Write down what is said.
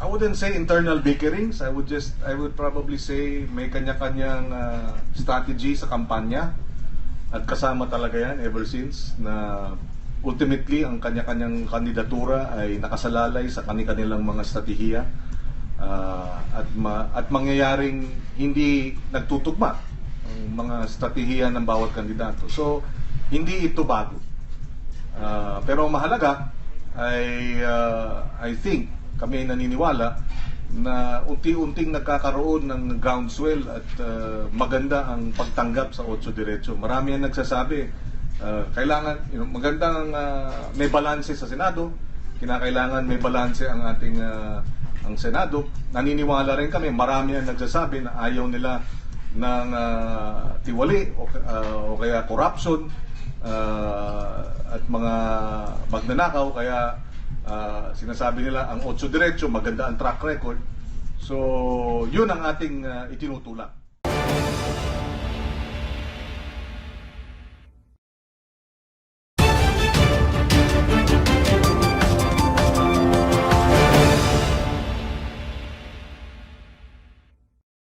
I wouldn't say internal bickerings. I would probably say may kanya-kanyang strategy sa kampanya. At kasama talaga yan ever since na ultimately ang kanya-kanyang kandidatura ay nakasalalay sa kanilang mga estratehiya at mangyayaring hindi nagtutugma ang mga estratehiya ng bawat kandidato. So, hindi ito bago. Pero mahalaga ay I think kami naniniwala na unti-unting nagkakaroon ng groundswell at maganda ang pagtanggap sa 8 Diretso. Marami ang nagsasabi, kailangan, magandang may balanse sa Senado, kinakailangan may balanse ang ating ang Senado. Naniniwala rin kami, marami ang nagsasabi na ayaw nila ng tiwali o kaya corruption at mga magnanakaw, kaya sinasabi nila ang 8 Diretso, maganda ang track record. So, yun ang ating itinutulak.